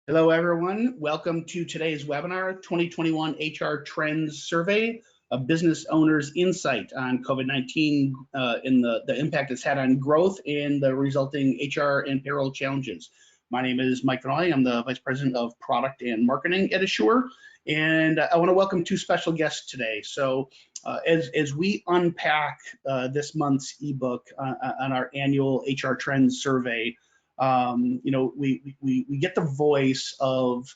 Hello, everyone. Welcome to today's webinar, 2021 HR Trends Survey, a business owner's insight on COVID-19 and the impact it's had on growth and the resulting HR and payroll challenges. My name is Mike Vanoy. I'm the Vice President of Product and Marketing at Asure, and I want to welcome two special guests today. So as we unpack this month's ebook on our annual HR Trends Survey, we get the voice of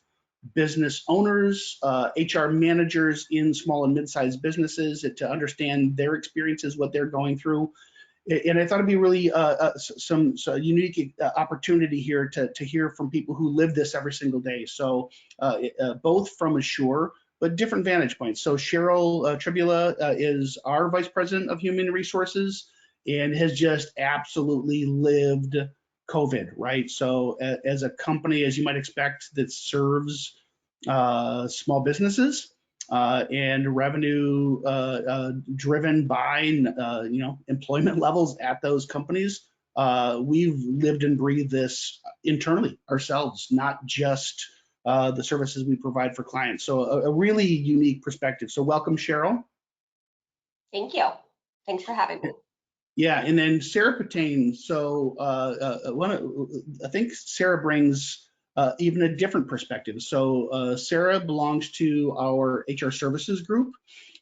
business owners, HR managers in small and mid-sized businesses to understand their experiences, what they're going through. And I thought it'd be really some unique opportunity here to hear from people who live this every single day. So both from Asure, but different vantage points. So Cheryl Tribula is our Vice President of Human Resources and has just absolutely lived COVID, right? So as a company, as you might expect, that serves small businesses and revenue driven by employment levels at those companies, we've lived and breathed this internally ourselves, not just the services we provide for clients. So a really unique perspective. So welcome, Cheryl. Thank you. Thanks for having me. Yeah, and then Sarah Patain. So I think Sarah brings even a different perspective. So Sarah belongs to our HR services group,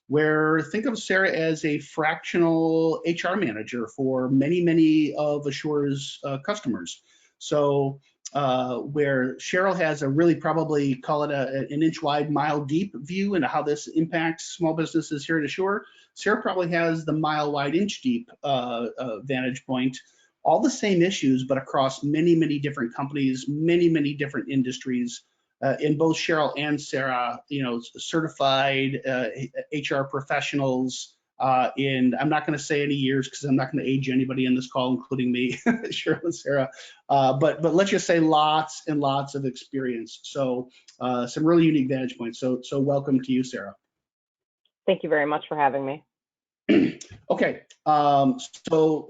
where think of Sarah as a fractional HR manager for many of Asure's customers. So where Cheryl has a really probably call it an inch wide, mile deep view into how this impacts small businesses here at Asure, Sarah probably has the mile wide, inch deep vantage point, all the same issues, but across many different companies, many different industries. In both Cheryl and Sarah, certified HR professionals. And I'm not going to say any years because I'm not going to age anybody in this call, including me, Cheryl and Sarah. But let's just say lots and lots of experience. So some really unique vantage points. So welcome to you, Sarah. Thank you very much for having me. Okay, so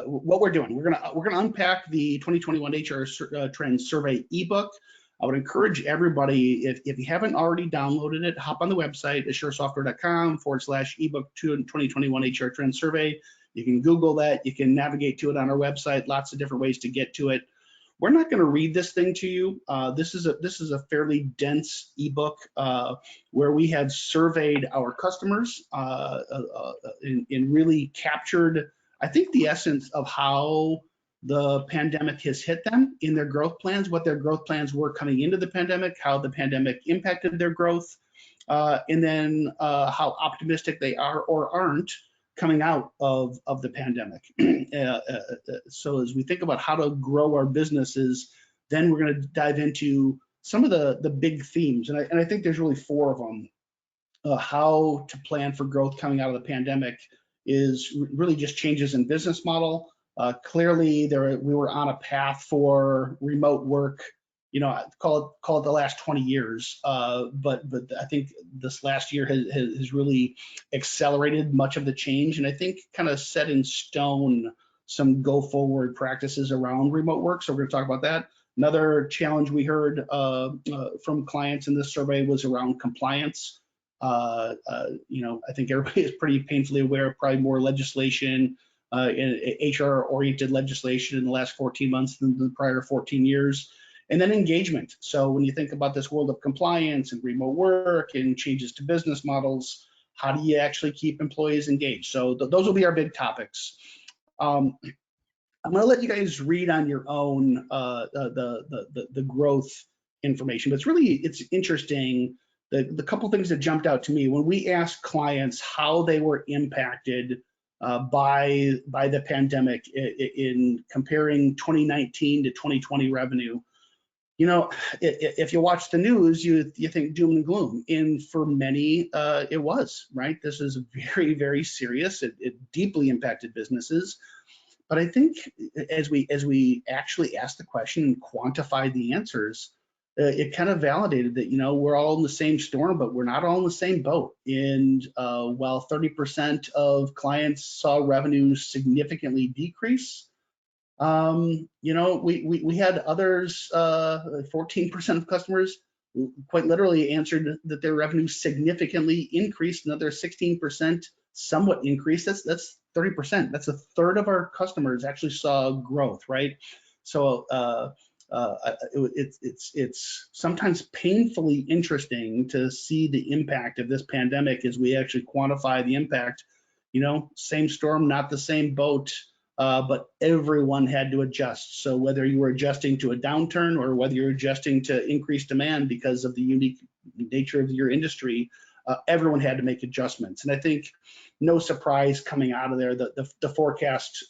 what we're doing, we're gonna unpack the 2021 HR Trends Survey ebook. I would encourage everybody, if you haven't already downloaded it, hop on the website, asuresoftware.com/ebook 2021 HR Trends Survey. You can Google that, you can navigate to it on our website, lots of different ways to get to it. We're not going to read this thing to you. This is a fairly dense ebook where we have surveyed our customers and really captured, I think, the essence of how the pandemic has hit them in their growth plans, what their growth plans were coming into the pandemic, how the pandemic impacted their growth, and then how optimistic they are or aren't coming out of the pandemic. So as we think about how to grow our businesses, then we're going to dive into some of the big themes. And I think there's really four of them. How to plan for growth coming out of the pandemic is really just changes in business model. Clearly, we were on a path for remote work, call it the last 20 years. But I think this last year has really accelerated much of the change, and I think kind of set in stone some go forward practices around remote work. So we're going to talk about that. Another challenge we heard from clients in this survey was around compliance. I think everybody is pretty painfully aware of probably more legislation, HR-oriented legislation in the last 14 months than the prior 14 years. And then engagement. So when you think about this world of compliance and remote work and changes to business models, how do you actually keep employees engaged? So those will be our big topics. I'm going to let you guys read on your own the growth information, but it's interesting. The couple things that jumped out to me when we asked clients how they were impacted by the pandemic in comparing 2019 to 2020 revenue. If you watch the news, you think doom and gloom, and for many it was, right? This is very serious. It deeply impacted businesses. But I think as we actually ask the question and quantify the answers, it kind of validated that we're all in the same storm, but we're not all in the same boat. And while 30% of clients saw revenue significantly decrease, We had others, 14% of customers who quite literally answered that their revenue significantly increased. Another 16% somewhat increased. That's 30%. That's a third of our customers actually saw growth, right? So it's sometimes painfully interesting to see the impact of this pandemic as we actually quantify the impact. Same storm, not the same boat. But everyone had to adjust. So whether you were adjusting to a downturn or whether you're adjusting to increased demand because of the unique nature of your industry, everyone had to make adjustments. And I think no surprise coming out of there, the forecast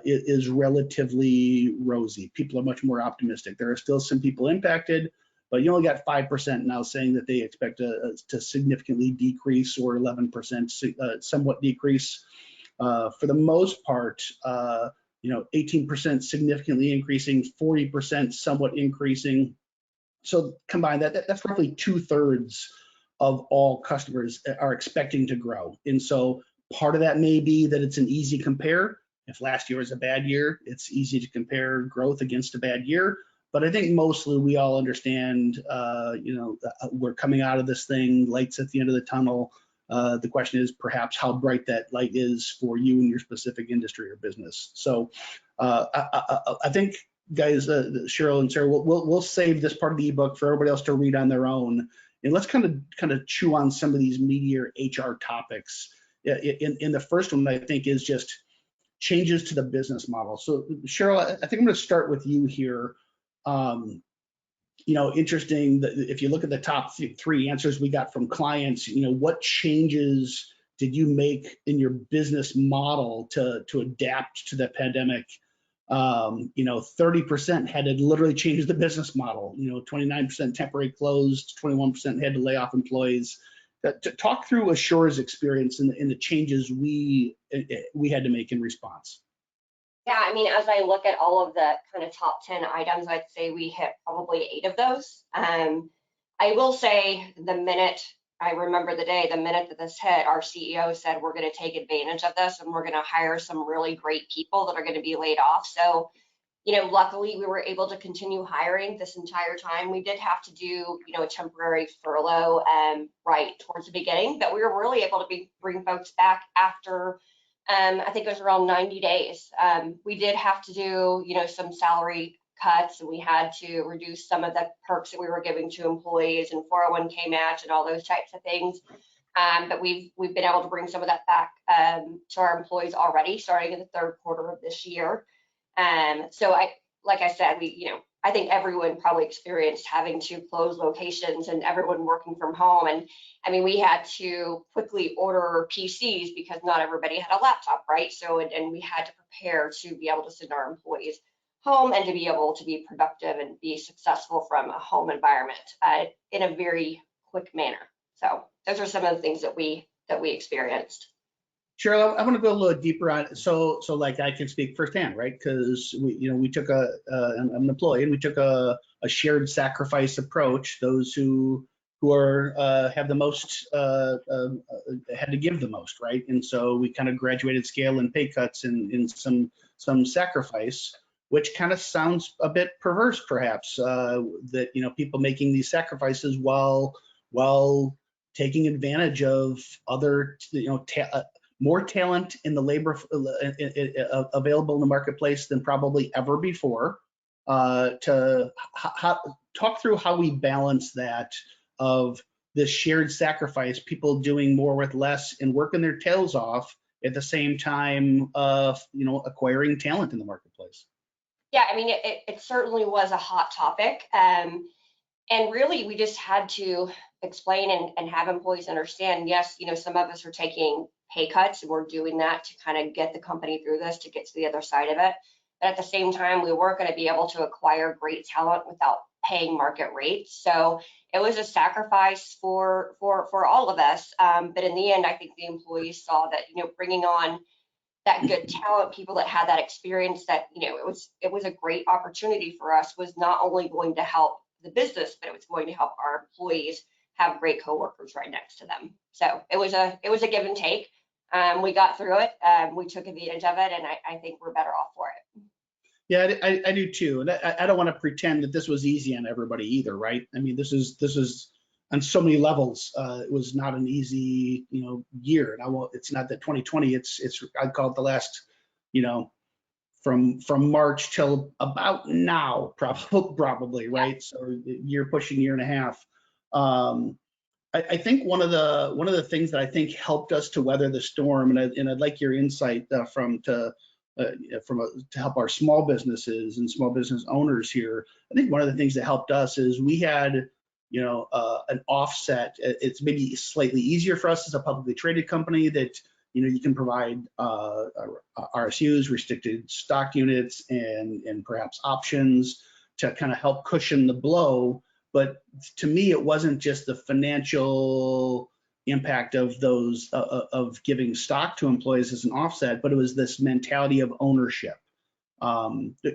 is relatively rosy. People are much more optimistic. There are still some people impacted, but you only got 5% now saying that they expect to significantly decrease, or 11% somewhat decrease. For the most part, 18% significantly increasing, 40% somewhat increasing. So combined, that's roughly 2/3 of all customers are expecting to grow. And so part of that may be that it's an easy compare. If last year was a bad year, it's easy to compare growth against a bad year. But I think mostly we all understand, we're coming out of this thing, lights at the end of the tunnel. The question is perhaps how bright that light is for you and your specific industry or business. So I think, guys, Cheryl and Sarah, we'll save this part of the ebook for everybody else to read on their own, and let's kind of chew on some of these meatier HR topics. In the first one, I think, is just changes to the business model. So Cheryl, I think I'm going to start with you here. Interesting that if you look at the top three answers we got from clients, what changes did you make in your business model to adapt to the pandemic? 30% had to literally change the business model. 29% temporary closed, 21% had to lay off employees. Talk through Asure's experience in the changes we had to make in response. Yeah, I mean, as I look at all of the kind of top 10 items, I'd say we hit probably 8 of those. I will say I remember the day, the minute that this hit, our CEO said, we're going to take advantage of this and we're going to hire some really great people that are going to be laid off. So, luckily we were able to continue hiring this entire time. We did have to do, a temporary furlough right towards the beginning, but we were really able to bring folks back after I think it was around 90 days. We did have to do, some salary cuts, and we had to reduce some of the perks that we were giving to employees and 401k match and all those types of things. But we've been able to bring some of that back to our employees already, starting in the third quarter of this year. So like I said, I think everyone probably experienced having to close locations and everyone working from home. And I mean, we had to quickly order PCs because not everybody had a laptop, right? So, and we had to prepare to be able to send our employees home and to be able to be productive and be successful from a home environment in a very quick manner. So those are some of the things that we experienced. Cheryl, I want to go a little deeper on it. So like I can speak firsthand, right? Because we took I'm an employee, and we took a shared sacrifice approach. Those who have the most had to give the most, right? And so we kind of graduated scale and pay cuts in some sacrifice, which kind of sounds a bit perverse, perhaps. That people making these sacrifices while taking advantage of other more talent in the labor available in the marketplace than probably ever before. Talk through how we balance that of this shared sacrifice, people doing more with less and working their tails off at the same time of acquiring talent in the marketplace. Yeah, I mean, it certainly was a hot topic. And really, we just had to explain and have employees understand, yes, some of us are taking pay cuts, and we're doing that to kind of get the company through this, to get to the other side of it. But at the same time, we weren't going to be able to acquire great talent without paying market rates. So it was a sacrifice for all of us. But in the end, I think the employees saw that, bringing on that good talent, people that had that experience, that, it was a great opportunity for us, was not only going to help the business, but it was going to help our employees have great coworkers right next to them. So it was a give and take. We got through it. We took advantage of it, and I think we're better off for it. Yeah, I do too. And I don't want to pretend that this was easy on everybody either, right? I mean, this is on so many levels. It was not an easy, year. And it's not that 2020, I'd call it the last, you know, from March till about now, probably, Yeah. right? So year pushing year and a half. Um, I think one of the things that I think helped us to weather the storm, and I'd like your insight to help our small businesses and small business owners here. I think one of the things that helped us is we had an offset. It's maybe slightly easier for us as a publicly traded company that you can provide RSUs, restricted stock units, and perhaps options to kind of help cushion the blow. But to me, it wasn't just the financial impact of those of giving stock to employees as an offset, but it was this mentality of ownership.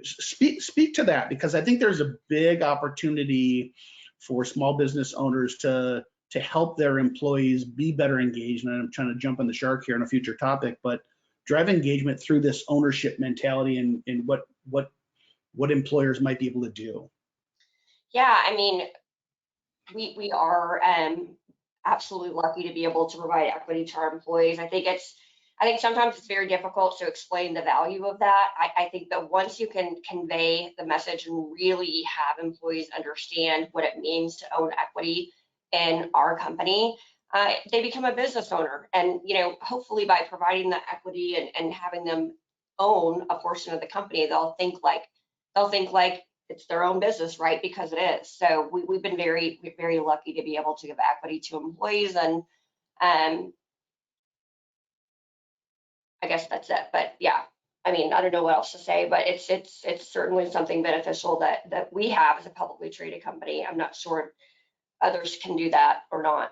Speak to that, because I think there's a big opportunity for small business owners to help their employees be better engaged. And I'm trying to jump on the shark here on a future topic, but drive engagement through this ownership mentality and what employers might be able to do. Yeah, I mean, we are absolutely lucky to be able to provide equity to our employees. I think sometimes it's very difficult to explain the value of that. I think that once you can convey the message and really have employees understand what it means to own equity in our company, they become a business owner. And hopefully by providing that equity and having them own a portion of the company, they'll think like it's their own business, right? Because it is. So we've been very, very lucky to be able to give equity to employees, and I guess that's it. But yeah, I mean, I don't know what else to say, but it's certainly something beneficial that we have as a publicly traded company. I'm not sure others can do that or not.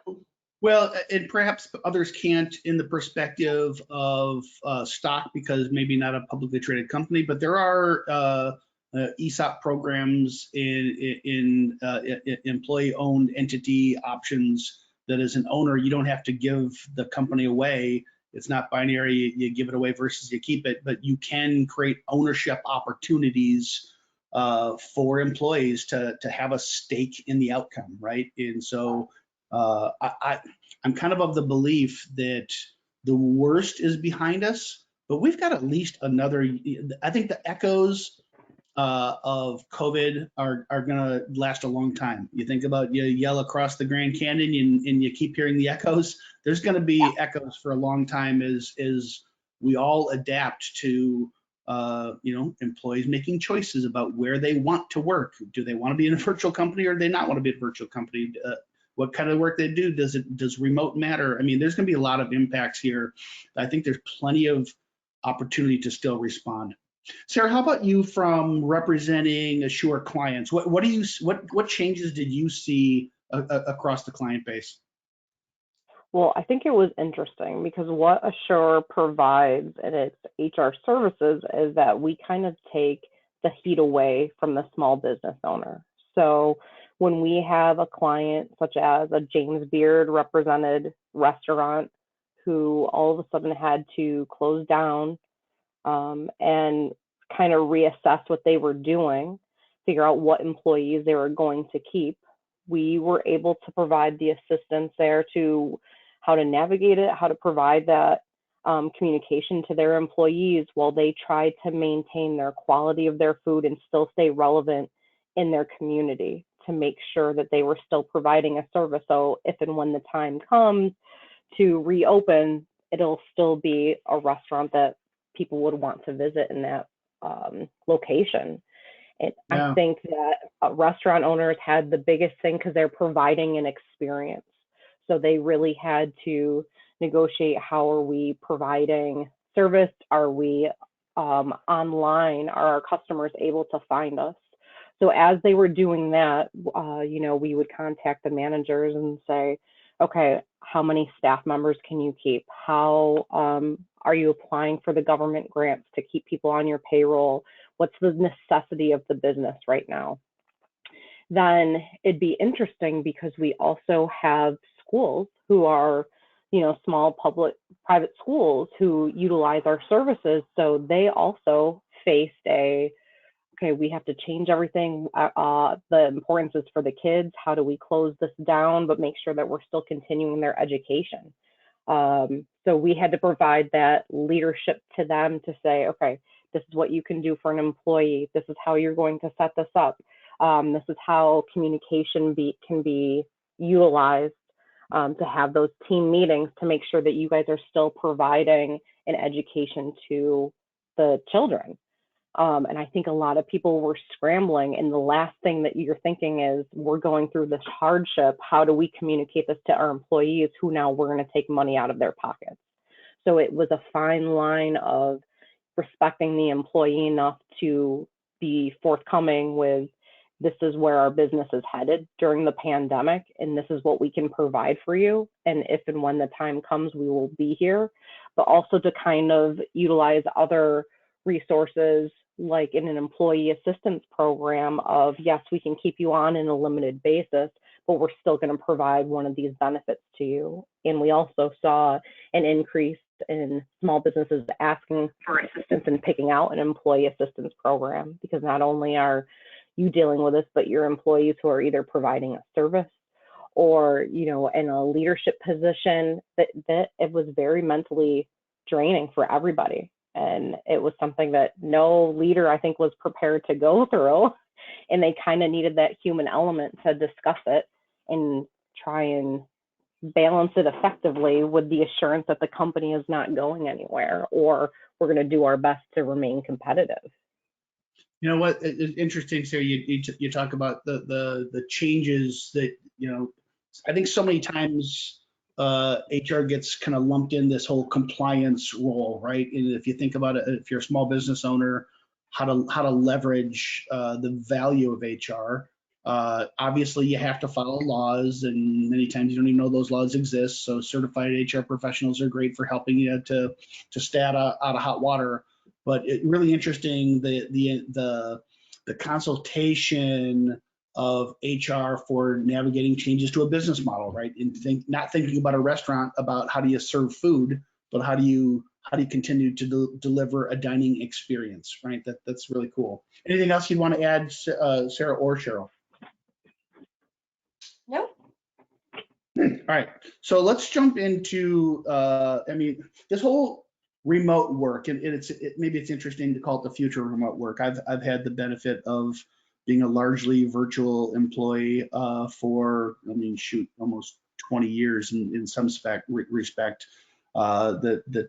Well, and perhaps others can't in the perspective of stock, because maybe not a publicly traded company, but there are ESOP programs in employee-owned entity options that as an owner, you don't have to give the company away. It's not binary, you give it away versus you keep it, but you can create ownership opportunities for employees to have a stake in the outcome, right? And so I'm kind of the belief that the worst is behind us, but we've got at least another. I think the echoes of COVID are going to last a long time. You think about, you yell across the Grand Canyon and you keep hearing the echoes. There's going to be echoes for a long time as we all adapt to employees making choices about where they want to work. Do they want to be in a virtual company, or do they not want to be in a virtual company? What kind of work they do? Does remote matter? I mean, there's going to be a lot of impacts here. I think there's plenty of opportunity to still respond. Sarah, how about you from representing Asure clients? What changes did you see across the client base? Well, I think it was interesting because what Assure provides in its HR services is that we kind of take the heat away from the small business owner. So when we have a client such as a James Beard represented restaurant who all of a sudden had to close down and kind of reassess what they were doing, figure out what employees they were going to keep, we were able to provide the assistance there to how to navigate it, how to provide that communication to their employees while they tried to maintain their quality of their food and still stay relevant in their community to make sure that they were still providing a service. So if and when the time comes to reopen, it'll still be a restaurant that people would want to visit in that location. And I think that restaurant owners had the biggest thing because they're providing an experience. So they really had to negotiate, how are we providing service? Are we online? Are our customers able to find us? So as they were doing that, we would contact the managers and say, okay, how many staff members can you keep? How are you applying for the government grants to keep people on your payroll? What's the necessity of the business right now? Then it'd be interesting because we also have schools who are, small private schools who utilize our services. So they also faced a okay, we have to change everything. The importance is for the kids. How do we close this down, but make sure that we're still continuing their education? So we had to provide that leadership to them to say, okay, this is what you can do for an employee. This is how you're going to set this up. This is how communication can be utilized to have those team meetings to make sure that you guys are still providing an education to the children. And I think a lot of people were scrambling, and the last thing that you're thinking is, we're going through this hardship. How do we communicate this to our employees who now we're going to take money out of their pockets? So it was a fine line of respecting the employee enough to be forthcoming with, this is where our business is headed during the pandemic, and this is what we can provide for you. And if and when the time comes, we will be here. But also to kind of utilize other resources, like in an employee assistance program of, yes, we can keep you on in a limited basis, but we're still going to provide one of these benefits to you. And we also saw an increase in small businesses asking for assistance in picking out an employee assistance program, because not only are you dealing with this, but your employees who are either providing a service or, you know, in a leadership position, that it was very mentally draining for everybody. And it was something that no leader, I think, was prepared to go through. And they kind of needed that human element to discuss it and try and balance it effectively with the assurance that the company is not going anywhere, or we're going to do our best to remain competitive. You know what? It's interesting, Sarah. You talk about the changes that, you know, I think so many times HR gets kind of lumped in this whole compliance role, right? And if you think about it, if you're a small business owner, how to leverage the value of HR. Obviously, you have to follow laws, and many times you don't even know those laws exist. So certified HR professionals are great for helping you to stay out of hot water. But it really interesting, the consultation of HR for navigating changes to a business model, right? And not thinking about a restaurant about how do you serve food, but how do you continue to deliver a dining experience, right? That's really cool. Anything else you'd want to add, Sarah or Cheryl? No. All right, so let's jump into, I mean, this whole remote work, and maybe it's interesting to call it the future of remote work. I've had the benefit of being a largely virtual employee for, I mean, shoot, almost 20 years in some respect. That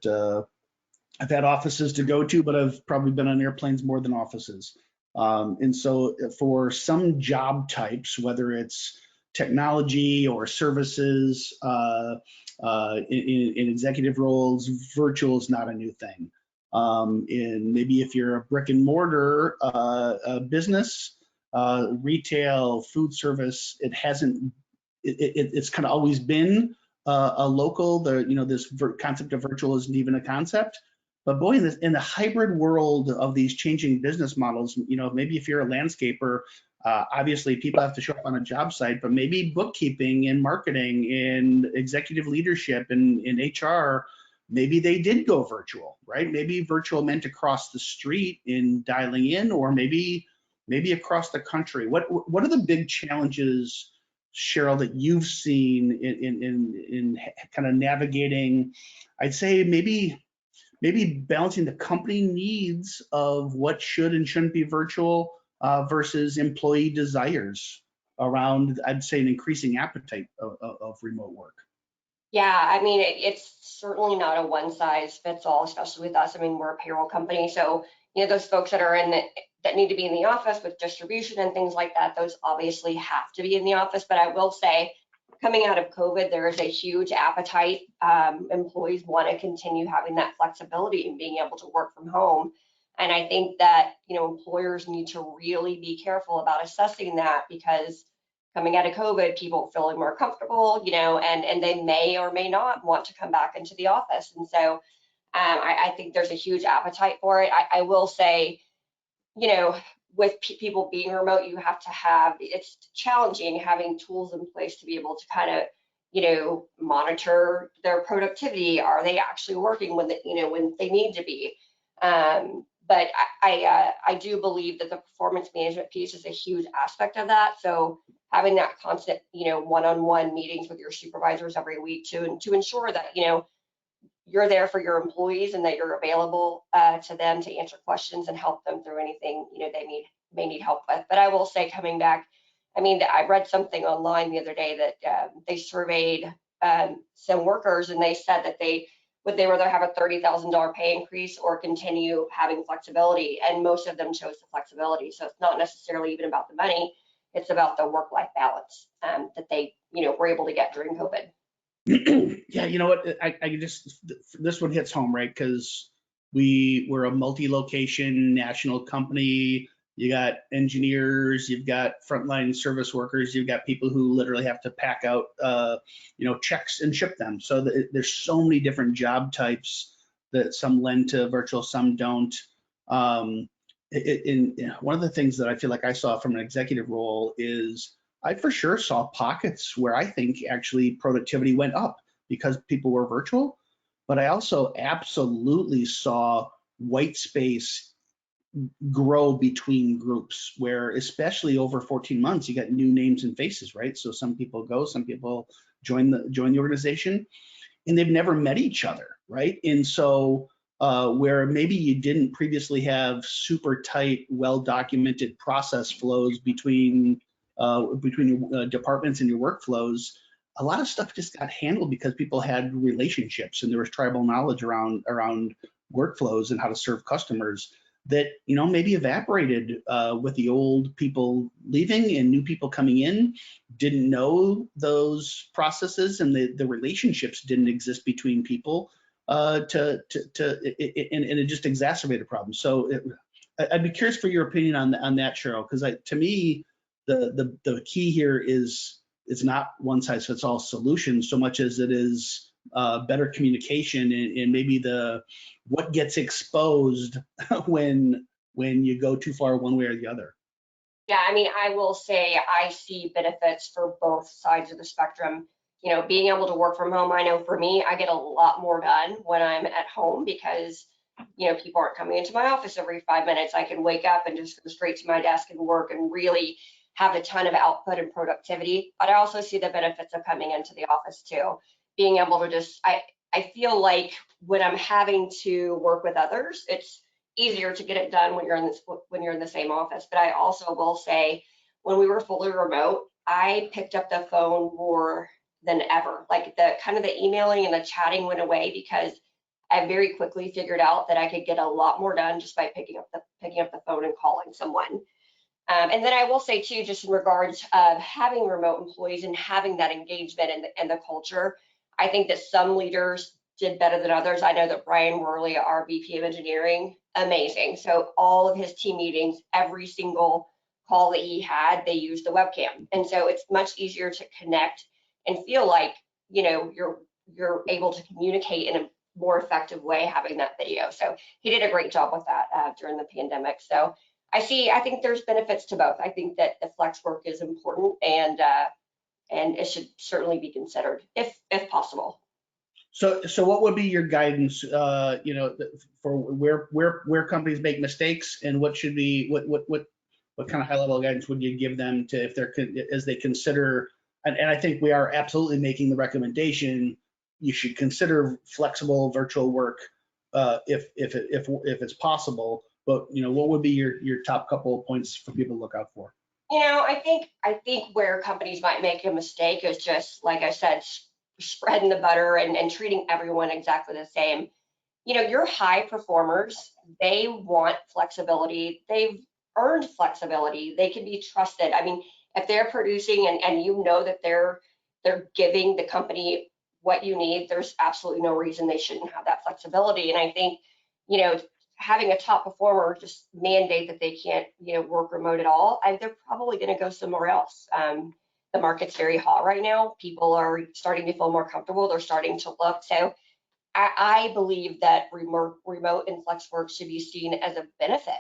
I've had offices to go to, but I've probably been on airplanes more than offices. And so for some job types, whether it's technology or services, in executive roles, virtual is not a new thing. And maybe if you're a brick and mortar business, retail, food service, it's kind of always been a local. This concept of virtual isn't even a concept. But boy, in the hybrid world of these changing business models, maybe if you're a landscaper, obviously people have to show up on a job site, but maybe bookkeeping and marketing and executive leadership and HR, maybe they did go virtual, right? Maybe virtual meant across the street in dialing in, or maybe across the country. What are the big challenges, Cheryl, that you've seen in kind of navigating, I'd say maybe balancing the company needs of what should and shouldn't be virtual versus employee desires around, I'd say, an increasing appetite of remote work? Yeah, I mean, it's certainly not a one size fits all, especially with us. I mean, we're a payroll company, so those folks that are that need to be in the office with distribution and things like that, those obviously have to be in the office. But I will say, coming out of COVID, there is a huge appetite. Employees want to continue having that flexibility and being able to work from home. And I think that, employers need to really be careful about assessing that, because coming out of COVID, people feeling more comfortable, and they may or may not want to come back into the office. And so I think there's a huge appetite for it. I will say, with people being remote, you have to it's challenging having tools in place to be able to kind of, monitor their productivity. Are they actually working when they need to be? but I do believe that the performance management piece is a huge aspect of that. So having that constant, one-on-one meetings with your supervisors every week to ensure that, you're there for your employees and that you're available to them to answer questions and help them through anything, they may need help with. But I will say, coming back, I read something online the other day that they surveyed some workers, and they said that would they rather have a $30,000 pay increase or continue having flexibility, and most of them chose the flexibility. So it's not necessarily even about the money, it's about the work-life balance that they were able to get during COVID. Yeah, you know what? This one hits home, right? Because we're a multi-location national company. You got engineers, you've got frontline service workers, you've got people who literally have to pack out, checks and ship them. So there's so many different job types that some lend to virtual, some don't. One of the things that I feel like I saw from an executive role is I for sure saw pockets where I think actually productivity went up because people were virtual, but I also absolutely saw white space grow between groups where, especially over 14 months, you got new names and faces, right? So some people go, some people join the organization, and they've never met each other, right? And so where maybe you didn't previously have super tight, well-documented process flows between your departments and your workflows, a lot of stuff just got handled because people had relationships and there was tribal knowledge around workflows and how to serve customers that maybe evaporated with the old people leaving and new people coming in, didn't know those processes, and the relationships didn't exist between people and it just exacerbated problems. So I'd be curious for your opinion on that, Cheryl, because to me the key here is it's not one size fits all solution so much as it is better communication and maybe what gets exposed when you go too far one way or the other. Yeah, I will say I see benefits for both sides of the spectrum. Being able to work from home, I know for me, I get a lot more done when I'm at home because, people aren't coming into my office every 5 minutes. I can wake up and just go straight to my desk and work and really have a ton of output and productivity. But I also see the benefits of coming into the office too. Being able to I feel like when I'm having to work with others, it's easier to get it done when you're in the same office. But I also will say, when we were fully remote, I picked up the phone more than ever. Like the emailing and the chatting went away because I very quickly figured out that I could get a lot more done just by picking up the phone and calling someone. And then I will say too, just in regards of having remote employees and having that engagement and the culture, I think that some leaders did better than others. I know that Brian Worley, our VP of Engineering, amazing. So all of his team meetings, every single call that he had, they used the webcam. And so it's much easier to connect and feel like, you're able to communicate in a more effective way having that video. So he did a great job with that during the pandemic. So I think there's benefits to both. I think that the flex work is important and it should certainly be considered if possible. So what would be your guidance, for where companies make mistakes, and what kind of high level guidance would you give them to as they consider, and I think we are absolutely making the recommendation, you should consider flexible virtual work if it's possible. But what would be your top couple of points for people to look out for? I think where companies might make a mistake is just, like I said, spreading the butter and treating everyone exactly the same. Your high performers, they want flexibility. They've earned flexibility. They can be trusted. If they're producing and that they're giving the company what you need, there's absolutely no reason they shouldn't have that flexibility. And I think, having a top performer just mandate that they can't, work remote at all, they're probably going to go somewhere else. The market's very hot right now. People are starting to feel more comfortable. They're starting to look. So I believe that remote and flex work should be seen as a benefit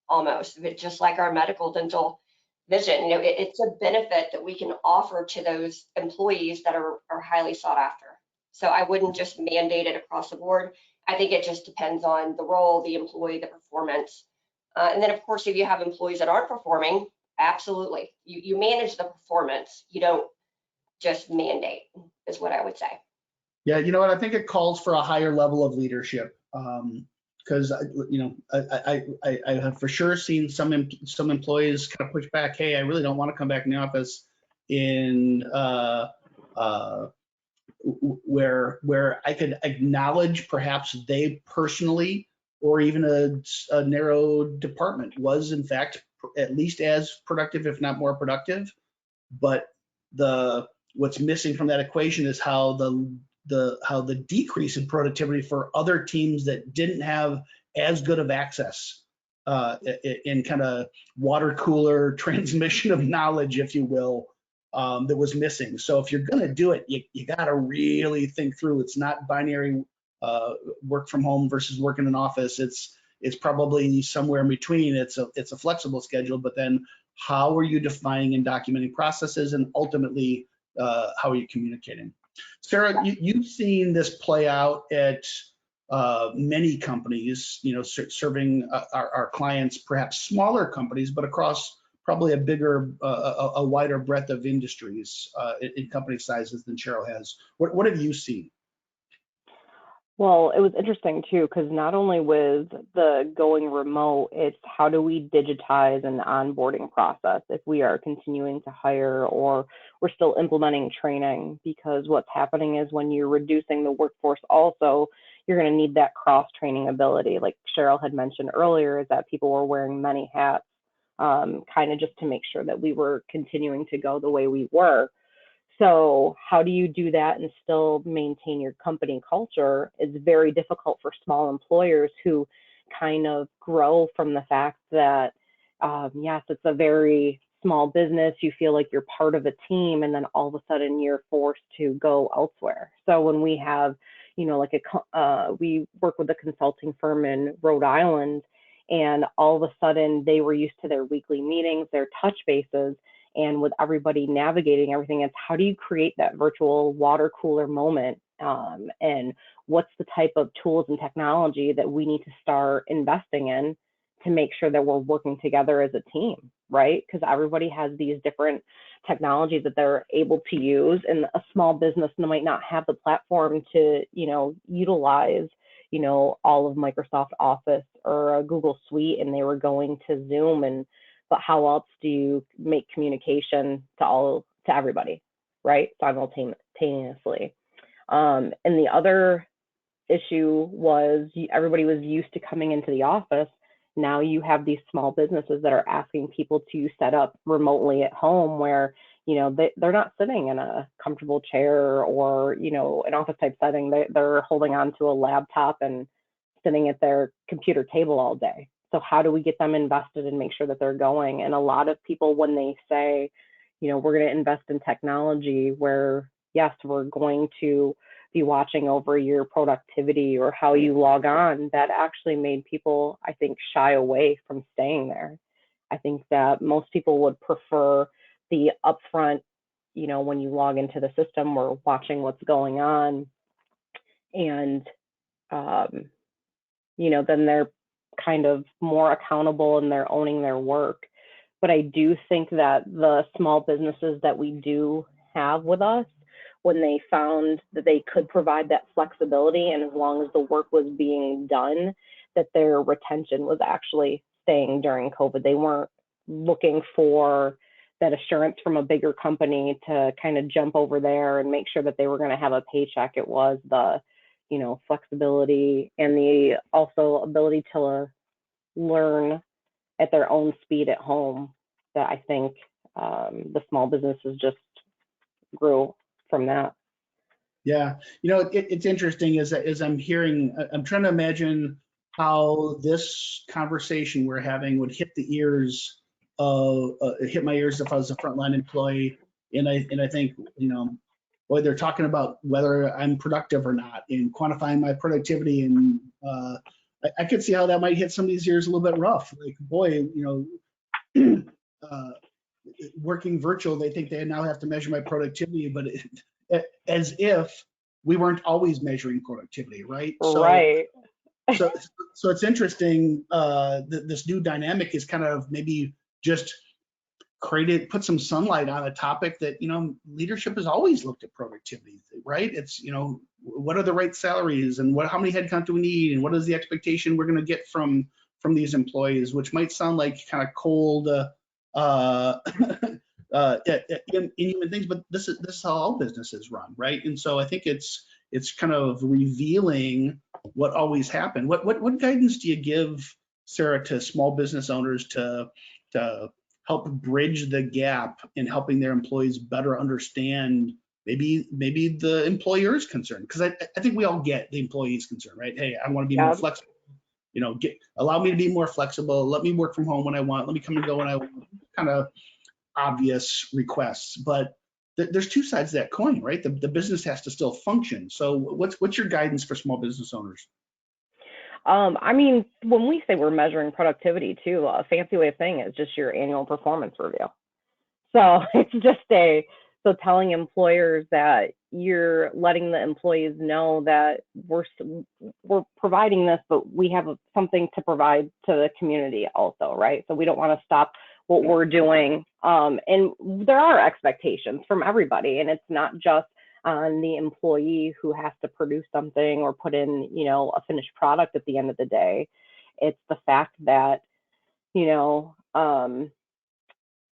almost, just like our medical, dental, vision. It's a benefit that we can offer to those employees that are highly sought after. So I wouldn't just mandate it across the board. I think it just depends on the role, the employee, the performance. And then, of course, if you have employees that aren't performing, absolutely, you manage the performance. You don't just mandate, is what I would say. Yeah, you know what? I think it calls for a higher level of leadership. Because I have for sure seen some employees kind of push back. Hey, I really don't want to come back in the office in where I could acknowledge perhaps they personally or even a narrow department was in fact at least as productive, if not more productive. But what's missing from that equation is how the decrease in productivity for other teams that didn't have as good of access in kind of water cooler transmission of knowledge, if you will, that was missing. So if you're going to do it, you got to really think through. It's not binary work from home versus work in an office. It's probably somewhere in between. It's a flexible schedule, but then how are you defining and documenting processes, and ultimately how are you communicating? Sarah, you've seen this play out at many companies, serving our clients, perhaps smaller companies, but across probably a wider breadth of industries in company sizes than Cheryl has. What have you seen? Well, it was interesting too, because not only with the going remote, it's how do we digitize an onboarding process if we are continuing to hire or we're still implementing training, because what's happening is when you're reducing the workforce also, you're going to need that cross-training ability. Like Cheryl had mentioned earlier, is that people were wearing many hats, kind of just to make sure that we were continuing to go the way we were. So how do you do that and still maintain your company culture? It's very difficult for small employers who kind of grow from the fact that, yes, it's a very small business. You feel like you're part of a team, and then all of a sudden you're forced to go elsewhere. So when we have, we work with a consulting firm in Rhode Island, and all of a sudden they were used to their weekly meetings, their touch bases. And with everybody navigating everything, it's how do you create that virtual water cooler moment? And what's the type of tools and technology that we need to start investing in to make sure that we're working together as a team, right? Because everybody has these different technologies that they're able to use, and a small business might not have the platform to, utilize, all of Microsoft Office or a Google Suite, and they were going to Zoom but how else do you make communication to everybody, right? Simultaneously. And the other issue was everybody was used to coming into the office. Now you have these small businesses that are asking people to set up remotely at home where, they're not sitting in a comfortable chair or, an office type setting. They're holding on to a laptop and sitting at their computer table all day. So how do we get them invested and make sure that they're going? And a lot of people, when they say, we're going to invest in technology where, yes, we're going to be watching over your productivity or how you log on, that actually made people, I think, shy away from staying there. I think that most people would prefer the upfront, when you log into the system, we're watching what's going on. And, then they're kind of more accountable and they're owning their work. But I do think that the small businesses that we do have with us, when they found that they could provide that flexibility, and as long as the work was being done, that their retention was actually staying during COVID. They weren't looking for that assurance from a bigger company to kind of jump over there and make sure that they were going to have a paycheck. It was the flexibility and the also ability to learn at their own speed at home that I think the small businesses just grew from that. Yeah, it's interesting as I'm trying to imagine how this conversation we're having would hit my ears if I was a frontline employee, and I think boy, they're talking about whether I'm productive or not and quantifying my productivity, and I could see how that might hit somebody's ears a little bit rough. Like, boy, working virtual, they think they now have to measure my productivity, but as if we weren't always measuring productivity, right? Right. So, so it's interesting. This new dynamic is kind of maybe just put some sunlight on a topic that, leadership has always looked at productivity, right? It's, what are the right salaries and how many headcount do we need and what is the expectation we're going to get from these employees, which might sound like kind of cold, inhuman things, but this is how all businesses run, right? And so I think it's kind of revealing what always happened. What guidance do you give, Sarah, to small business owners to help bridge the gap in helping their employees better understand maybe the employer's concern? Because I think we all get the employee's concern, right? Hey, I want to be more flexible. Allow me to be more flexible. Let me work from home when I want. Let me come and go when I want. Kind of obvious requests, but there's two sides of that coin, right? The business has to still function. So what's your guidance for small business owners? I mean, when we say we're measuring productivity too, a fancy way of saying it is just your annual performance review. So it's just so telling employers that you're letting the employees know that we're providing this, but we have something to provide to the community also, right? So we don't want to stop what we're doing. And there are expectations from everybody, and it's not just on the employee who has to produce something or put in, a finished product at the end of the day. It's the fact that,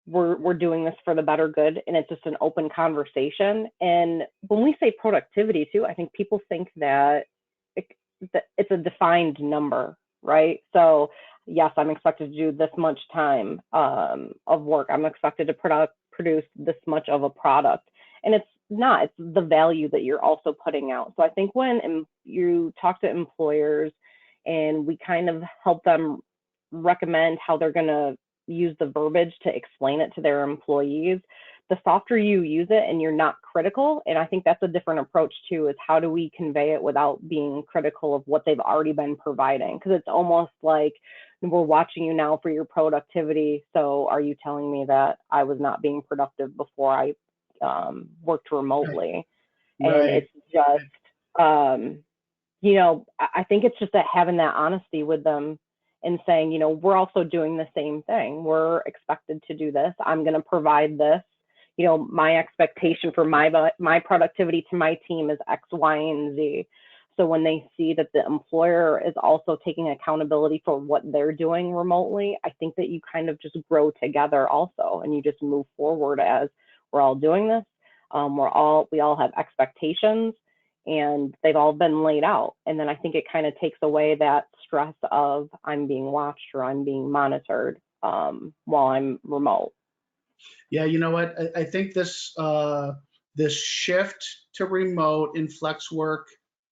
we're doing this for the better good, and it's just an open conversation. And when we say productivity too, I think people think that it's a defined number, right? So yes, I'm expected to do this much time of work. I'm expected to produce this much of a product, and it's not. It's the value that you're also putting out. So I think when you talk to employers and we kind of help them recommend how they're going to use the verbiage to explain it to their employees, the softer you use it and you're not critical. And I think that's a different approach too, is how do we convey it without being critical of what they've already been providing? Because it's almost like, we're watching you now for your productivity. So are you telling me that I was not being productive before I worked remotely? Right. And it's just, I think it's just having that honesty with them and saying, we're also doing the same thing. We're expected to do this. I'm going to provide this. My expectation for my productivity to my team is X, Y, and Z. So when they see that the employer is also taking accountability for what they're doing remotely, I think that you kind of just grow together also, and you just move forward as we're all doing this. We all have expectations, and they've all been laid out. And then I think it kind of takes away that stress of I'm being watched or I'm being monitored while I'm remote. Yeah, you know what? I think this shift to remote and flex work,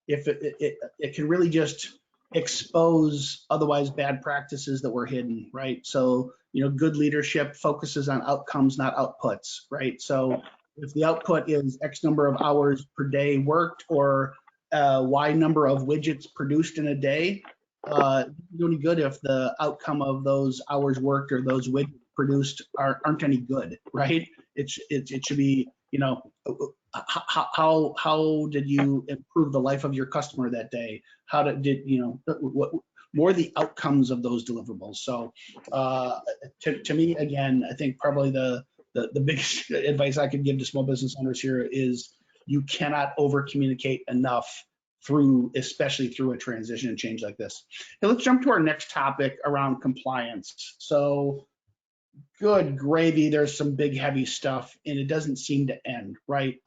if it can really just expose otherwise bad practices that were hidden, right? So, good leadership focuses on outcomes, not outputs, right? So if the output is X number of hours per day worked or Y number of widgets produced in a day, it's really good if the outcome of those hours worked or those widgets produced aren't any good, right? It should be, how did you improve the life of your customer that day? How what more the outcomes of those deliverables? So to me, again, I think probably the biggest advice I could give to small business owners here is you cannot over communicate enough especially through a transition and change like this. Now let's jump to our next topic around compliance. So good gravy, there's some big heavy stuff and it doesn't seem to end, right?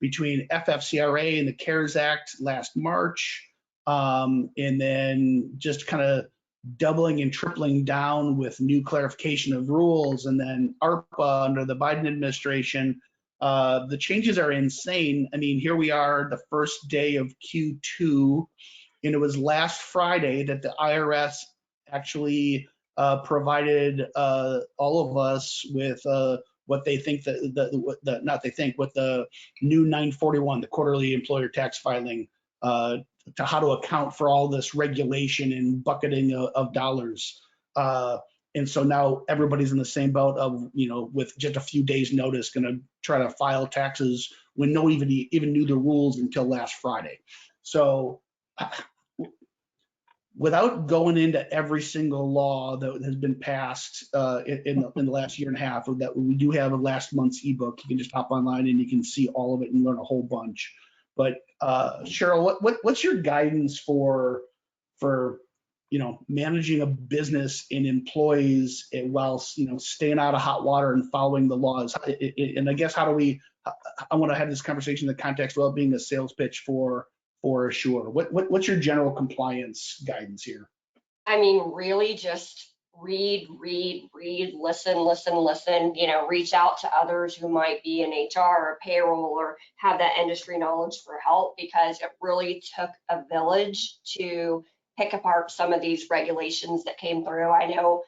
Between FFCRA and the CARES Act last March, and then just kind of doubling and tripling down with new clarification of rules, and then ARPA under the Biden administration. The changes are insane. I mean, here we are, the first day of Q2, and it was last Friday that the IRS actually provided all of us with what they think what the new 941, the quarterly employer tax filing, to how to account for all this regulation and bucketing of dollars. And so now everybody's in the same boat of, with just a few days notice, going to try to file taxes when no one even knew the rules until last Friday. So without going into every single law that has been passed in the last year and a half, that we do have a last month's ebook. You can just hop online and you can see all of it and learn a whole bunch. But Cheryl, what's your guidance for managing a business and employees while staying out of hot water and following the laws? And I guess I want to have this conversation in the context of being a sales pitch for Asure. What's your general compliance guidance here? I mean, really just read, listen, reach out to others who might be in HR or payroll or have that industry knowledge for help, because it really took a village to pick apart some of these regulations that came through. I know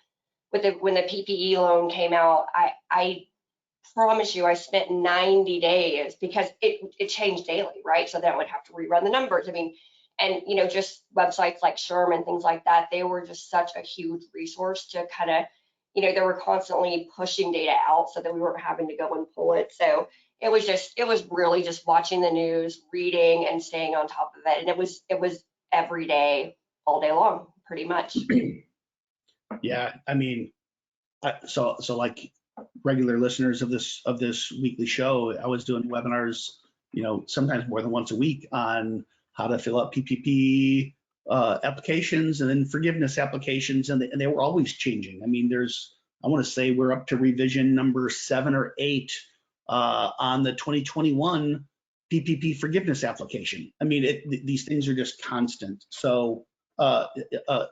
when the PPE loan came out, I promise you, I spent 90 days because it changed daily, right? So then I would have to rerun the numbers. I mean, and just websites like Sherman, things like that, they were just such a huge resource to kind of, they were constantly pushing data out so that we weren't having to go and pull it. So it was really just watching the news, reading, and staying on top of it. And it was every day, all day long, pretty much. Yeah, I mean, so like regular listeners of this weekly show, I was doing webinars, sometimes more than once a week on how to fill out PPP applications and then forgiveness applications, and they were always changing. I mean, I want to say we're up to revision number 7 or 8 on the 2021 PPP forgiveness application. I mean, these things are just constant. So,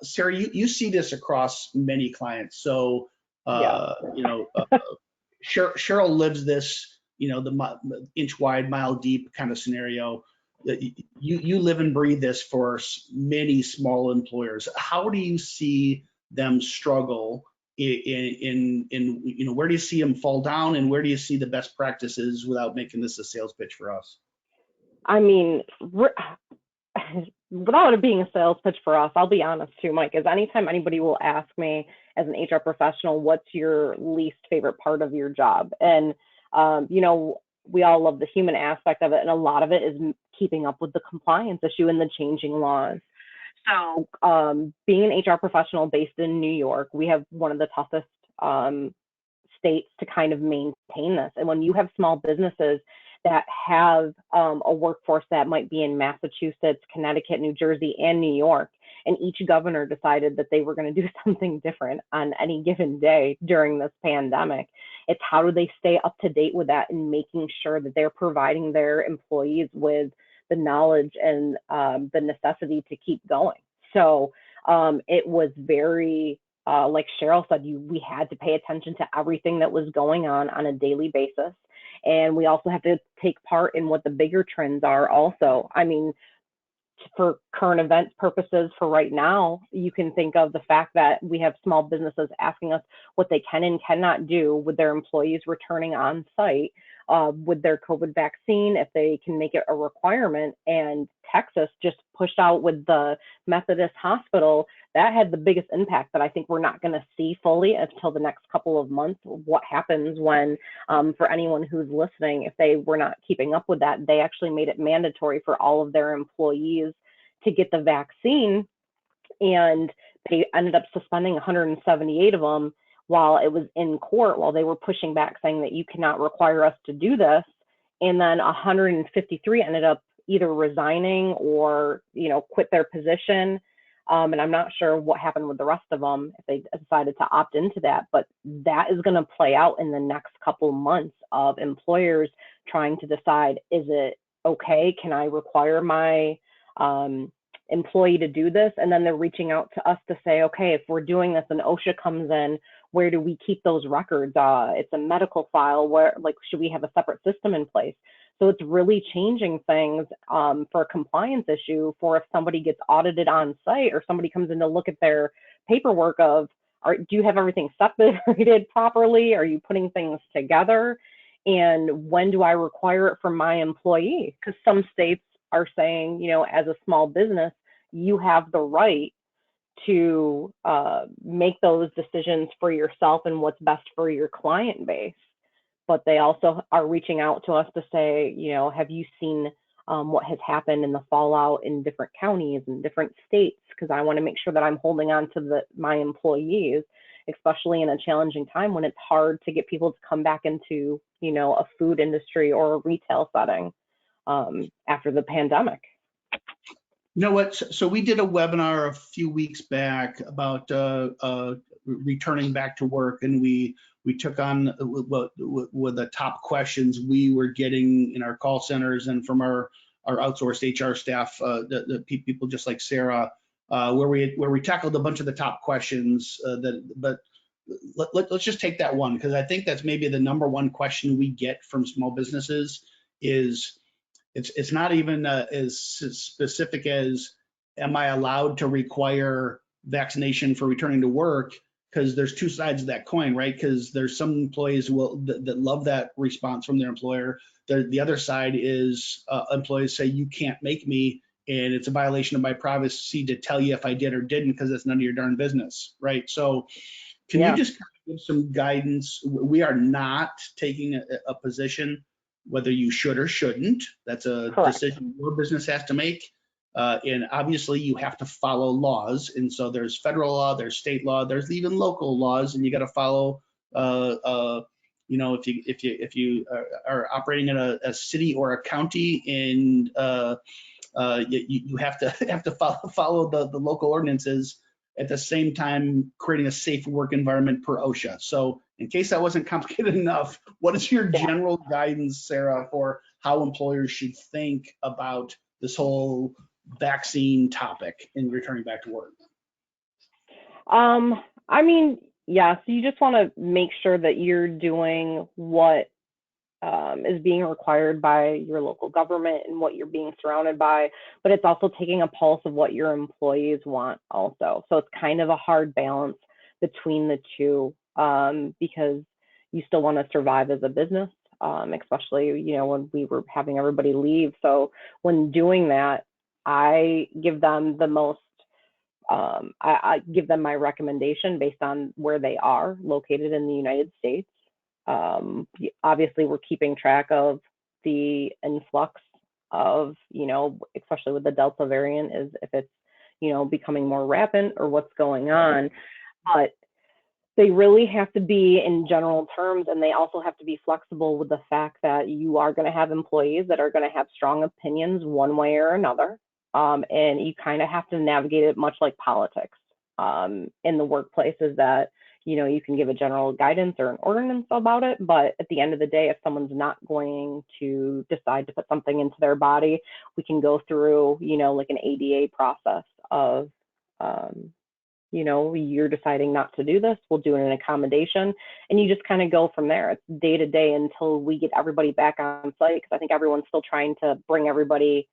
Sarah, you see this across many clients. So, Cheryl lives this, the inch wide, mile deep kind of scenario. You live and breathe this for many small employers. How do you see them struggle in where do you see them fall down, and where do you see the best practices without making this a sales pitch for us? I mean, without it being a sales pitch for us, I'll be honest too, Mike, is anytime anybody will ask me as an HR professional, what's your least favorite part of your job? And, we all love the human aspect of it. And a lot of it is keeping up with the compliance issue and the changing laws. So being an HR professional based in New York, we have one of the toughest states to kind of maintain this. And when you have small businesses that have a workforce that might be in Massachusetts, Connecticut, New Jersey, and New York, and each governor decided that they were going to do something different on any given day during this pandemic, it's how do they stay up to date with that and making sure that they're providing their employees with the knowledge and the necessity to keep going. So it was very, like Cheryl said, we had to pay attention to everything that was going on a daily basis. And we also have to take part in what the bigger trends are also. I mean, for current events purposes for right now, you can think of the fact that we have small businesses asking us what they can and cannot do with their employees returning on site with their COVID vaccine, if they can make it a requirement. And Texas just pushed out with the Methodist Hospital. That had the biggest impact that I think we're not going to see fully until the next couple of months. What happens when, for anyone who's listening, if they were not keeping up with that, they actually made it mandatory for all of their employees to get the vaccine, and they ended up suspending 178 of them while it was in court, while they were pushing back saying that you cannot require us to do this. And then 153 ended up either resigning or, quit their position. And I'm not sure what happened with the rest of them, if they decided to opt into that, but that is going to play out in the next couple months of employers trying to decide, is it okay? Can I require my employee to do this? And then they're reaching out to us to say, okay, if we're doing this and OSHA comes in, where do we keep those records? It's a medical file. Where, should we have a separate system in place? So it's really changing things for a compliance issue for if somebody gets audited on site or somebody comes in to look at their paperwork of, do you have everything separated properly? Are you putting things together? And when do I require it from my employee? Because some states are saying, as a small business, you have the right to make those decisions for yourself and what's best for your client base. But they also are reaching out to us to say, have you seen what has happened in the fallout in different counties and different states, because I want to make sure that I'm holding on to my employees, especially in a challenging time when it's hard to get people to come back into, a food industry or a retail setting after the pandemic. You know what? So we did a webinar a few weeks back about returning back to work, and we took on what the top questions we were getting in our call centers and from our outsourced HR staff, the people just like Sarah, where we tackled a bunch of the top questions. But let's just take that one, because I think that's maybe the number one question we get from small businesses is. It's not even as specific as, am I allowed to require vaccination for returning to work? Because there's two sides of that coin, right? Because there's some employees that love that response from their employer. The other side is employees say, you can't make me, and it's a violation of my privacy to tell you if I did or didn't, because it's none of your darn business, right? So can you just kind of give some guidance? We are not taking a position whether you should or shouldn't. That's a Correct. decision your business has to make. And obviously you have to follow laws. And so there's federal law, there's state law, there's even local laws, and you got to follow, if you are operating in a city or a county, and you have to follow the local ordinances, at the same time creating a safe work environment per OSHA. So in case that wasn't complicated enough, what is your general guidance, Sarah, for how employers should think about this whole vaccine topic in returning back to work? So you just want to make sure that you're doing what is being required by your local government and what you're being surrounded by, but it's also taking a pulse of what your employees want also. So it's kind of a hard balance between the two, because you still want to survive as a business, especially, when we were having everybody leave. So when doing that, I give them the most, I give them my recommendation based on where they are located in the United States. Obviously, we're keeping track of the influx of, especially with the Delta variant, is if it's, becoming more rampant or what's going on. But they really have to be in general terms, and they also have to be flexible with the fact that you are going to have employees that are going to have strong opinions one way or another. And you kind of have to navigate it much like politics in the workplace, is that you can give a general guidance or an ordinance about it, but at the end of the day, if someone's not going to decide to put something into their body, we can go through, like an ADA process of, you're deciding not to do this, we'll do an accommodation, and you just kind of go from there. It's day to day until we get everybody back on site, because I think everyone's still trying to bring everybody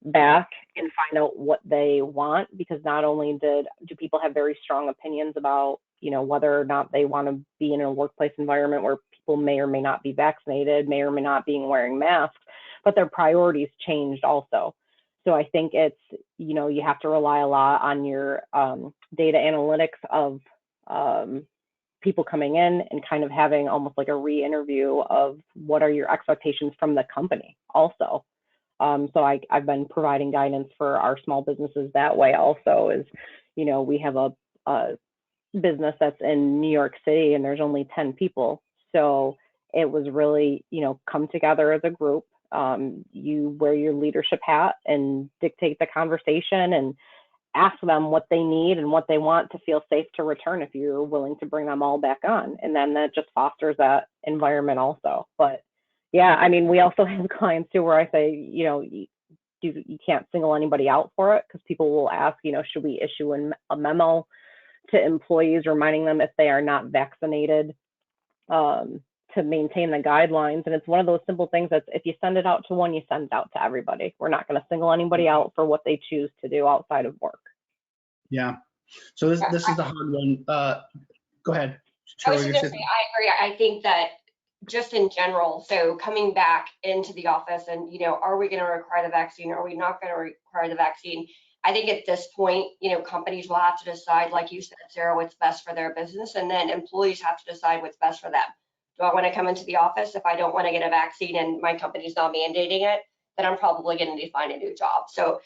back and find out what they want, because not only do people have very strong opinions about whether or not they want to be in a workplace environment where people may or may not be vaccinated, may or may not be wearing masks, but their priorities changed also. So I think it's, you have to rely a lot on your data analytics of people coming in and kind of having almost like a re-interview of what are your expectations from the company also. So I've been providing guidance for our small businesses that way also, is, we have a business that's in New York City and there's only 10 people. So it was really, come together as a group. You wear your leadership hat and dictate the conversation and ask them what they need and what they want to feel safe to return if you're willing to bring them all back on. And then that just fosters that environment also. But yeah, we also have clients too where I say, you can't single anybody out for it, because people will ask, should we issue a memo to employees reminding them if they are not vaccinated to maintain the guidelines. And it's one of those simple things that if you send it out to one, you send it out to everybody. We're not going to single anybody out for what they choose to do outside of work. Yeah. So this is the hard one. Go ahead. I was just going to say, I agree. I think that just in general, so coming back into the office and, are we going to require the vaccine? Are we not going to require the vaccine? I think at this point, companies will have to decide, like you said, Sarah, what's best for their business. And then employees have to decide what's best for them. Do I want to come into the office if I don't want to get a vaccine and my company's not mandating it? then I'm probably going to need to find a new job. So,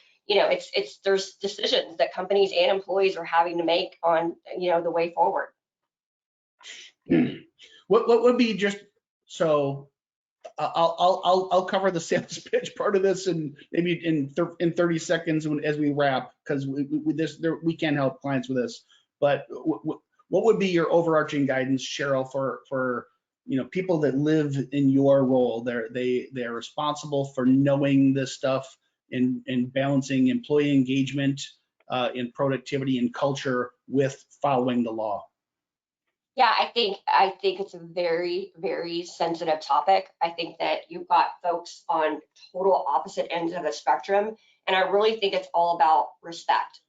there's decisions that companies and employees are having to make on, the way forward. What would be just so I'll cover the sales pitch part of this and maybe in 30 seconds as we wrap, because we can help clients with this. But what would be your overarching guidance, Cheryl, for people that live in your role? They're responsible for knowing this stuff and balancing employee engagement and productivity and culture with following the law. Yeah, I think it's a very, very sensitive topic. I think that you've got folks on total opposite ends of the spectrum, and I really think it's all about respect.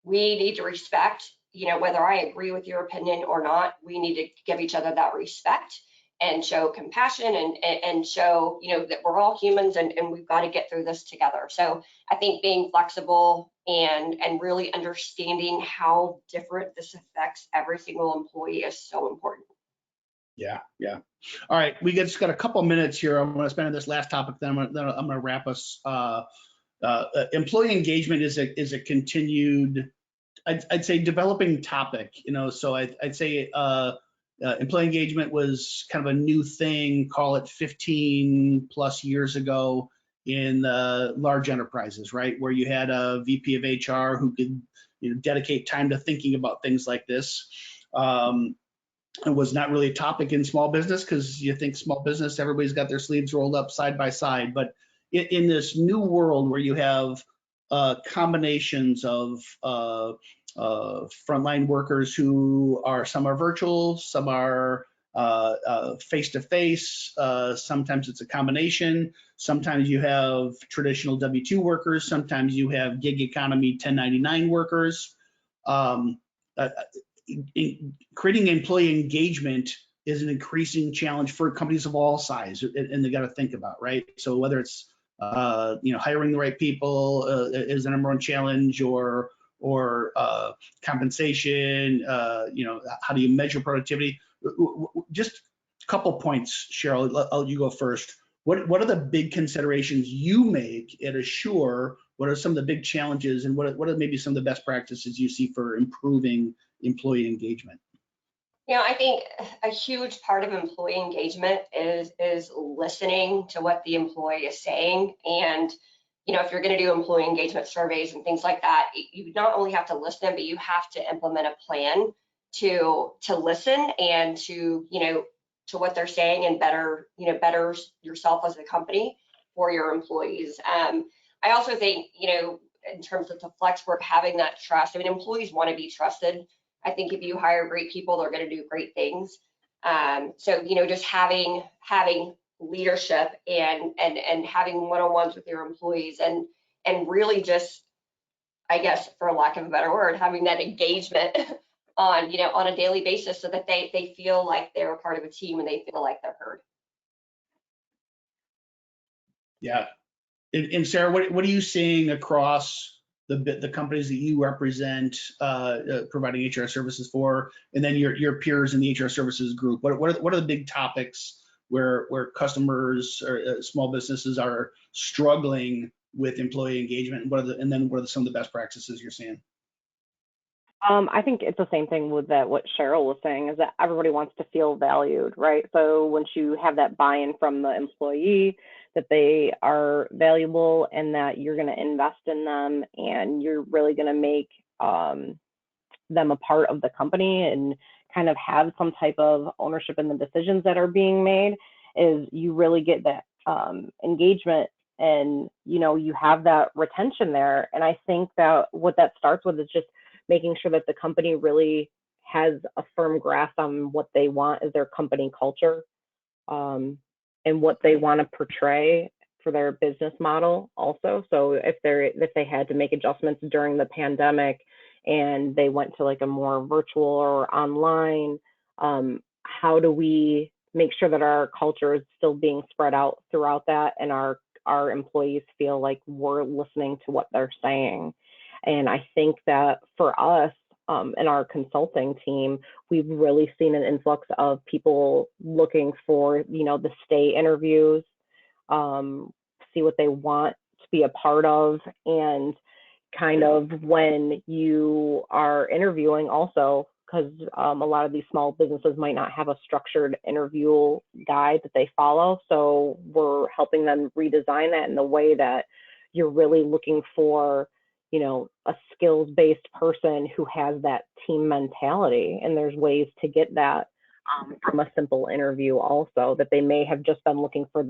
We need to respect, whether I agree with your opinion or not, we need to give each other that respect and show compassion and show, that we're all humans and we've got to get through this together. So I think being flexible and really understanding how different this affects every single employee is so important. Yeah. All right, we just got a couple minutes here. I'm going to spend on this last topic, then I'm going to wrap us. Employee engagement is a continued, I'd say, developing topic. So I'd say employee engagement was kind of a new thing, call it 15 plus years ago in large enterprises, right? Where you had a VP of HR who could dedicate time to thinking about things like this. It was not really a topic in small business because you think small business, everybody's got their sleeves rolled up side by side. But in this new world where you have combinations of frontline workers some are virtual, some are face-to-face, sometimes it's a combination, sometimes you have traditional W-2 workers, sometimes you have gig economy 1099 workers. Creating employee engagement is an increasing challenge for companies of all size, and they got to think about, right? So whether it's hiring the right people is the number one challenge, or compensation, how do you measure productivity? Just a couple points, Cheryl, I'll let you go first. What are the big considerations you make at Asure? What are some of the big challenges, and what are maybe some of the best practices you see for improving employee engagement? I think a huge part of employee engagement is listening to what the employee is saying. And, if you're going to do employee engagement surveys and things like that, you not only have to listen, but you have to implement a plan to listen and to what they're saying and better yourself as a company for your employees. I also think, in terms of the flex work, having that trust. I mean, employees want to be trusted. I think if you hire great people, they're going to do great things. So, just having leadership and having one-on-ones with your employees and really just, I guess, for lack of a better word, having that engagement on a daily basis so that they feel like they're a part of a team and they feel like they're heard. Yeah. And Sarah, what are you seeing across the companies that you represent, providing HR services for, and then your peers in the HR services group? What are the big topics where customers or small businesses are struggling with employee engagement, and then what are some of the best practices you're seeing? I think it's the same thing with what Cheryl was saying, is that everybody wants to feel valued, right? So once you have that buy-in from the employee that they are valuable and that you're going to invest in them and you're really going to make them a part of the company and kind of have some type of ownership in the decisions that are being made, is you really get that engagement and you have that retention there. And I think that what that starts with is just making sure that the company really has a firm grasp on what they want as their company culture, and what they want to portray for their business model also. So if they had to make adjustments during the pandemic and they went to like a more virtual or online, how do we make sure that our culture is still being spread out throughout that, and our employees feel like we're listening to what they're saying? And I think that for us, in our consulting team, we've really seen an influx of people looking for, the stay interviews, see what they want to be a part of, and kind of when you are interviewing also, because a lot of these small businesses might not have a structured interview guide that they follow. So we're helping them redesign that in the way that you're really looking for, you know, a skills-based person who has that team mentality. And there's ways to get that from a simple interview also, that they may have just been looking for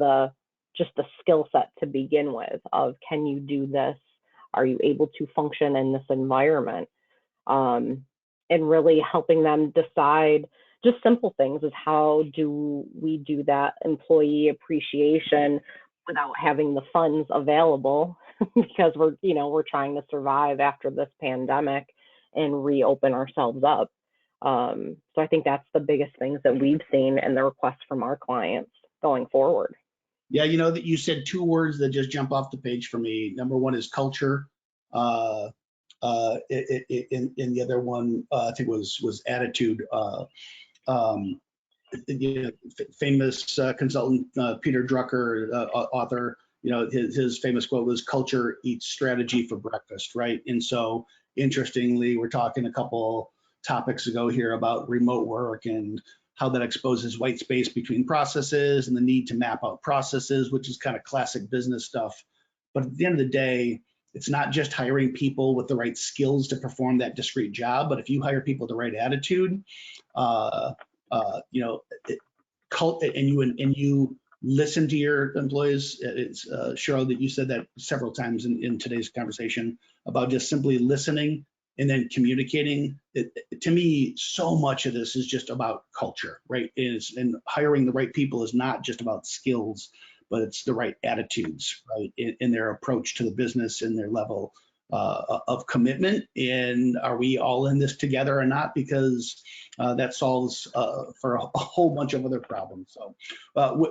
just the skill set to begin with of, can you do this? Are you able to function in this environment? And really helping them decide just simple things is, how do we do that employee appreciation without having the funds available because we're trying to survive after this pandemic and reopen ourselves up. So I think that's the biggest things that we've seen in the requests from our clients going forward. Yeah, you know that you said two words that just jump off the page for me. Number one is culture. And the other one, I think was attitude. Famous consultant Peter Drucker, author, his famous quote was, "Culture eats strategy for breakfast," right? And so, interestingly, we're talking a couple topics ago here about remote work and how that exposes white space between processes and the need to map out processes, which is kind of classic business stuff. But at the end of the day, it's not just hiring people with the right skills to perform that discrete job, but if you hire people with the right attitude, and you listen to your employees. It's Cheryl, that you said that several times in today's conversation about just simply listening and then communicating. To me, so much of this is just about culture, right? And hiring the right people is not just about skills, but it's the right attitudes, right? In their approach to the business and their level of commitment. And are we all in this together or not? Because that solves for a whole bunch of other problems. So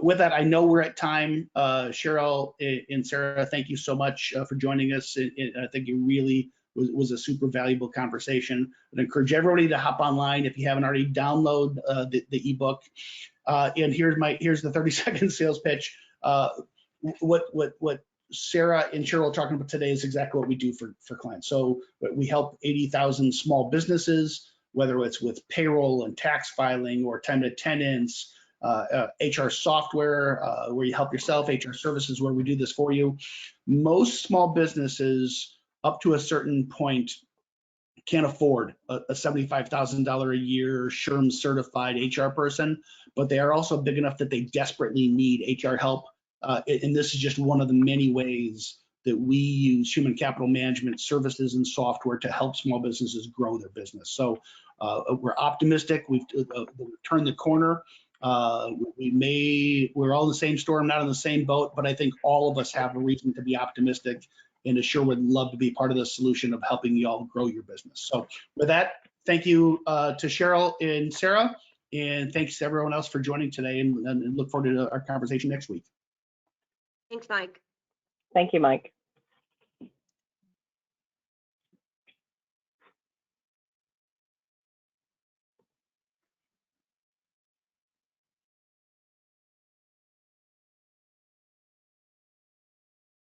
with that, I know we're at time. Cheryl and Sarah, thank you so much for joining us. I think it really was a super valuable conversation. I'd encourage everybody to hop online if you haven't already. Download the ebook. And here's the 30-second sales pitch. What Sarah and Cheryl are talking about today is exactly what we do for clients. So we help 80,000 small businesses, whether it's with payroll and tax filing or time and attendance, HR software where you help yourself, HR services where we do this for you. Most small businesses up to a certain point can't afford a $75,000 a year SHRM certified HR person, but they are also big enough that they desperately need HR help. And this is just one of the many ways that we use human capital management services and software to help small businesses grow their business. So we're optimistic. We've turned the corner. We're all in the same storm, not in the same boat, but I think all of us have a reason to be optimistic, and Assure would love to be part of the solution of helping you all grow your business. So with that, thank you to Cheryl and Sarah, and thanks to everyone else for joining today, and look forward to our conversation next week. Thanks, Mike. Thank you, Mike.